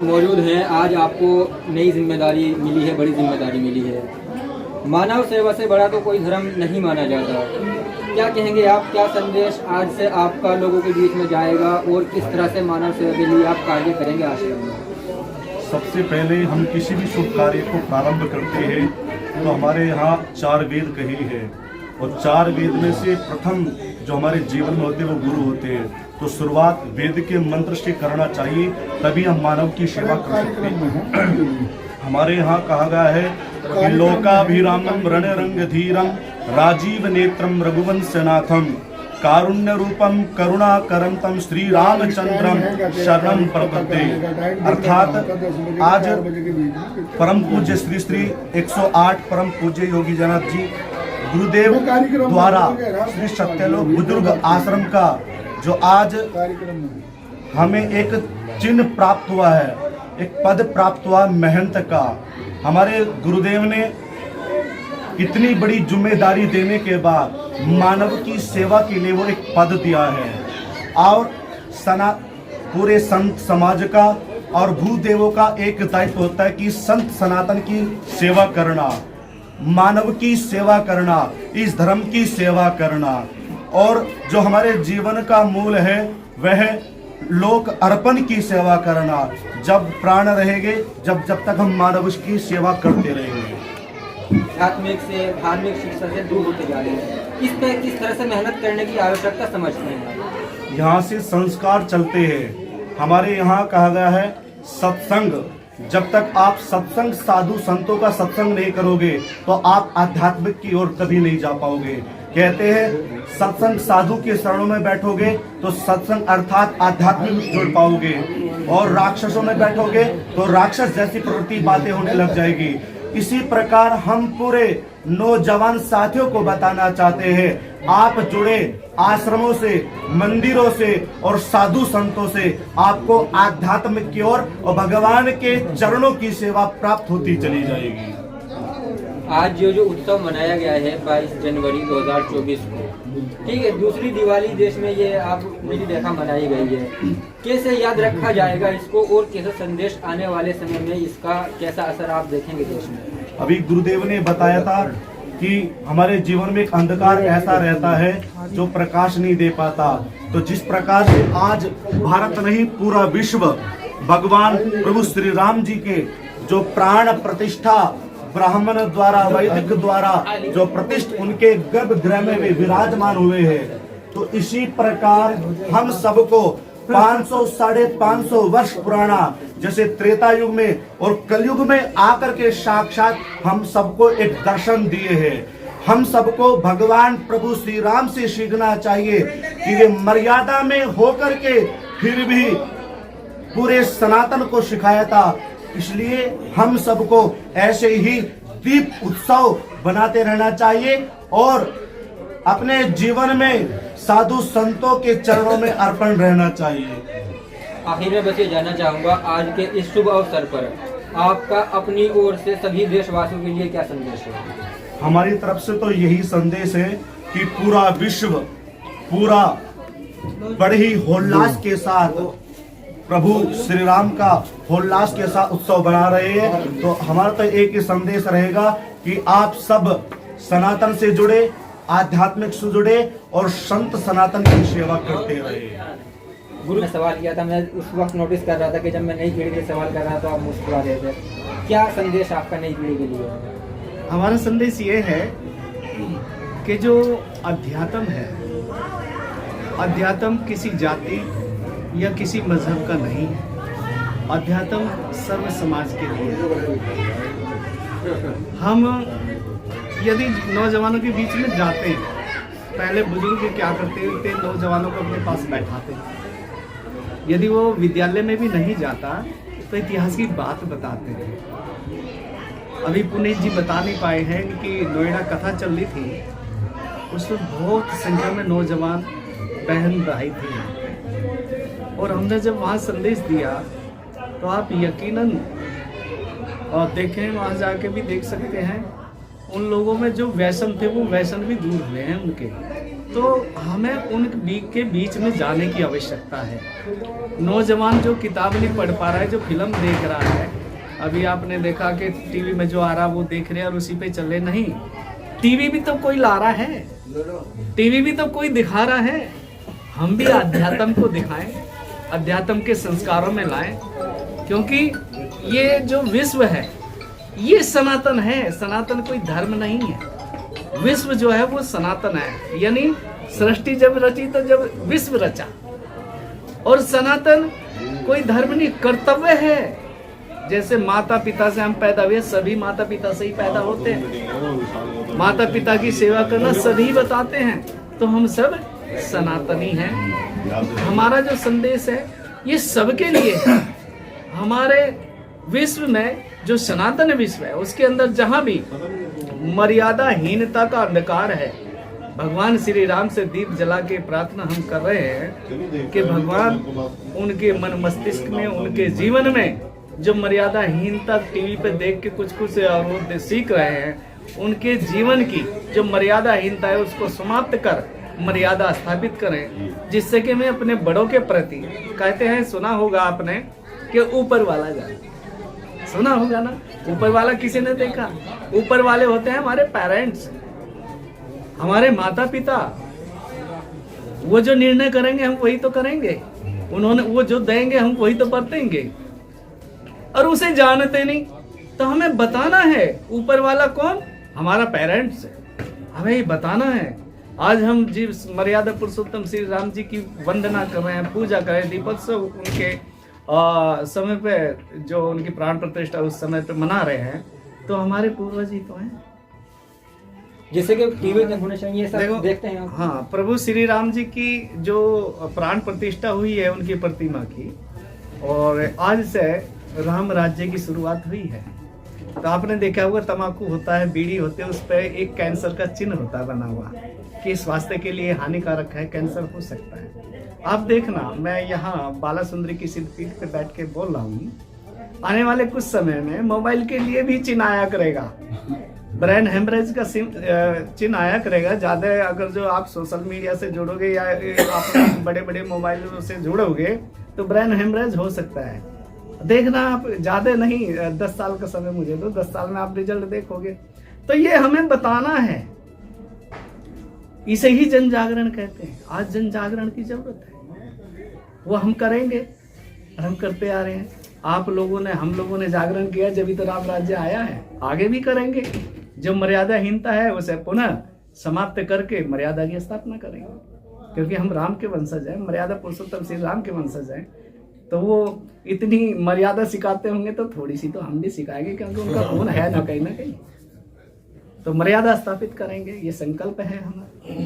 मौजूद हैं। आज आपको नई जिम्मेदारी मिली है, बड़ी जिम्मेदारी मिली है। मानव सेवा से बड़ा तो कोई धर्म नहीं माना जाता। क्या कहेंगे आप, क्या संदेश आज से आपका लोगों के बीच में जाएगा और किस तरह से मानव सेवा के लिए आप कार्य करेंगे आश्रम में? सबसे पहले हम किसी भी शुभ कार्य को प्रारंभ करते हैं तो हमारे यहाँ 4 वेद कहे हैं, और 4 वेद में से प्रथम जो हमारे जीवन में होते हैं वो गुरु होते हैं। तो शुरुआत वेद के मंत्र से करना चाहिए, तभी हम मानव की सेवा कर सकते हैं। हमारे यहाँ कहा गया है कि लोकाभिरामम रणरंग धीरम राजीव नेत्रम रघुवंशनाथम कारुण्य रूपम करुणाकरंतम श्री रामचंद्रम शरणम प्रपद्ये। अर्थात आज परम पूज्य श्री श्री 108 परम पूज्य योगी जनाब जी गुरुदेव द्वारा श्री सत्यलोक बुजुर्ग आश्रम का जो आज हमें एक चिन्ह प्राप्त हुआ है, एक पद प्राप्त हुआ महंत का। हमारे गुरुदेव ने इतनी बड़ी जिम्मेदारी देने के बाद मानव की सेवा के लिए वो एक पद दिया है, और पूरे संत समाज का और भूदेवों का एक दायित्व होता है कि संत सनातन की सेवा करना, मानव की सेवा करना, इस धर्म की सेवा करना। और जो हमारे जीवन का मूल है वह लोक अर्पण की सेवा करना। जब प्राण रहेंगे, जब तक हम मानव की सेवा करते रहेंगे। आध्यात्मिक से धार्मिक शिक्षा से दूर होते जा रहे हैं, इस पे किस तरह से मेहनत करने की आवश्यकता समझते हैं? यहाँ से संस्कार चलते हैं। हमारे यहाँ कहा गया है सत्संग, जब तक आप सत्संग साधु संतों का सत्संग नहीं करोगे तो आप आध्यात्मिक की ओर कभी नहीं जा पाओगे। कहते हैं सत्संग साधु के शरणों में बैठोगे तो सत्संग अर्थात आध्यात्मिक जुड़ पाओगे, और राक्षसों में बैठोगे तो राक्षस जैसी प्रवृत्ति बातें होने लग जाएगी। इसी प्रकार हम पूरे नौजवान साथियों को बताना चाहते हैं, आप जुड़े आश्रमों से, मंदिरों से और साधु संतों से, आपको आध्यात्म की ओर और भगवान के चरणों की सेवा प्राप्त होती चली जाएगी। आज जो उत्सव मनाया गया है 22 जनवरी 2024 को, ठीक है, दूसरी दिवाली देश में ये आपने भी देखा मनाई गई है। कैसे याद रखा जाएगा इसको, और कैसा संदेश आने वाले समय में इसका कैसा असर आप देखेंगे देश में? अभी गुरुदेव ने बताया था कि हमारे जीवन में एक अंधकार ऐसा रहता है जो प्रकाश नहीं दे पाता। तो जिस प्रकार से आज भारत नहीं पूरा विश्व भगवान प्रभु श्री राम जी के जो प्राण प्रतिष्ठा ब्राह्मण द्वारा, वैदिक द्वारा जो प्रतिष्ठा उनके गर्भगृह में भी विराजमान हुए हैं, तो इसी प्रकार हम सबको 500 साढ़े 500 वर्ष पुराना जैसे त्रेता युग में और कलयुग में आकर के साक्षात हम सबको एक दर्शन दिए हैं। हम सबको भगवान प्रभु श्री राम से सीखना चाहिए कि वे मर्यादा में होकर के फिर भी पूरे सनातन को सिखाया था। इसलिए हम सबको ऐसे ही दीप उत्सव बनाते रहना चाहिए और अपने जीवन में साधु संतों के चरणों में अर्पण रहना चाहिए। आखिर में बस ये जानना चाहूंगा, आज के इस शुभ अवसर पर आपका अपनी ओर से सभी देशवासियों के लिए क्या संदेश है? हमारी तरफ से तो यही संदेश है कि पूरा विश्व पूरा बड़े ही होल्लास के साथ प्रभु श्री राम का होल्लास के साथ उत्सव बना रहे हैं। तो हमारा तो एक ही संदेश रहेगा कि आप सब सनातन से जुड़े, आध्यात्मिक से जुड़े और संत सनातन की सेवा करते रहे। गुरु ने सवाल किया था, मैं उस वक्त नोटिस कर रहा था कि जब मैं नई पीढ़ी के सवाल कर रहा था तो आप मुस्कुरा रहे थे। क्या संदेश आपका नई पीढ़ी के लिए है? हमारा संदेश ये है कि जो अध्यात्म है, अध्यात्म किसी जाति या किसी मजहब का नहीं है, अध्यात्म सर्व समाज के लिए। हम यदि नौजवानों के बीच में जाते हैं, पहले बुजुर्ग क्या करते थे, नौजवानों को अपने पास बैठाते। यदि वो विद्यालय में भी नहीं जाता तो इतिहास की बात बताते थे। अभी पुनीत जी बता नहीं पाए हैं कि नोएडा कथा चल रही थी, उसमें बहुत संख्या में नौजवान बहन भाई थे, और हमने जब वहाँ संदेश दिया तो आप यकीनन और देखें, वहाँ जाके भी देख सकते हैं, उन लोगों में जो व्यसन थे वो व्यसन भी दूर हुए हैं उनके। तो हमें के बीच में जाने की आवश्यकता है। नौजवान जो किताब नहीं पढ़ पा रहा है, जो फिल्म देख रहा है, अभी आपने देखा कि टीवी में जो आ रहा वो देख रहे हैं और उसी पे चले। नहीं, टीवी भी तो कोई ला रहा है, टीवी भी तो कोई दिखा रहा है। हम भी अध्यात्म को दिखाएं, अध्यात्म के संस्कारों में लाएं, क्योंकि ये जो विश्व है ये सनातन है। सनातन कोई धर्म नहीं है। विश्व जो है वो सनातन है, यानी सृष्टि जब रची तो जब विश्व रचा। और सनातन कोई धर्म नहीं, कर्तव्य है। जैसे माता पिता से हम पैदा हुए, सभी माता पिता से ही पैदा होते हैं। माता पिता की सेवा करना सभी बताते हैं, तो हम सब सनातनी हैं। हमारा जो संदेश है ये सबके लिए है। हमारे विश्व में जो सनातन विश्व है उसके अंदर जहां भी मर्यादाहीनता का अंधकार है, भगवान श्री राम से दीप जला के प्रार्थना हम कर रहे हैं कि भगवान उनके मन मस्तिष्क में, उनके जीवन में जो मर्यादाहीनता टीवी पे देख के कुछ और वो सीख रहे हैं, उनके जीवन की जो मर्यादाहीनता है उसको समाप्त कर मर्यादा स्थापित करें, जिससे कि मैं अपने बड़ों के प्रति, कहते हैं सुना होगा आपने कि ऊपर वाला जाने, सुना होगा ना, ऊपर वाला किसी ने देखा? ऊपर वाले होते हैं हमारे पेरेंट्स, हमारे माता पिता। वो जो निर्णय करेंगे हम वही तो करेंगे, उन्होंने वो जो देंगे हम वही तो बरतेंगे। और उसे जानते नहीं तो हमें बताना है ऊपर वाला कौन? हमारा पेरेंट्स है, हमें ये बताना है। आज हम जी मर्यादा पुरुषोत्तम श्री राम जी की वंदना कर रहे हैं, पूजा कर रहे हैं, दीपोत्सव उनके समय पे जो उनकी प्राण प्रतिष्ठा उस समय पे मना रहे हैं, तो हमारे पूर्वज ही तो हैं। जैसे कि टीवी में होने चाहिए सब देखते हैं। हाँ, प्रभु श्री राम जी की जो प्राण प्रतिष्ठा हुई है उनकी प्रतिमा की, और आज से राम राज्य की शुरुआत हुई है। तो आपने देखा होगा तंबाकू होता है, बीड़ी होते है, उस पर एक कैंसर का चिन्ह होता है बना हुआ कि स्वास्थ्य के लिए हानिकारक है, कैंसर हो सकता है। आप देखना, मैं यहाँ बाला सुंदरी की सिद्धपीठ पे बैठ के बोल रहा हूँ, आने वाले कुछ समय में मोबाइल के लिए भी चिन्ह आया करेगा, ब्रेन हेमरेज का चिन्ह आया करेगा। ज्यादा अगर जो आप सोशल मीडिया से जुड़ोगे या आप बड़े बड़े मोबाइलों से जुड़ोगे तो ब्रेन हेमरेज हो सकता है। देखना आप, ज्यादा नहीं, 10 साल का समय मुझे दो, 10 साल में आप रिजल्ट देखोगे। तो ये हमें बताना है, इसे ही जन जागरण कहते हैं। आज जन जागरण की जरूरत है, वो हम करेंगे, हम करते आ रहे हैं। आप लोगों ने, हम लोगों ने जागरण किया जब तो राम राज्य आया है, आगे भी करेंगे। जो मर्यादाहीनता है उसे पुनः समाप्त करके मर्यादा की स्थापना करेंगे, क्योंकि हम राम के वंशज हैं, मर्यादा पुरुषोत्तम श्री राम के वंशज हैं। तो वो इतनी मर्यादा सिखाते होंगे तो थोड़ी सी तो हम भी सिखाएंगे, क्योंकि उनका खून है ना कहीं। तो मर्यादा स्थापित करेंगे, ये संकल्प है हमारा।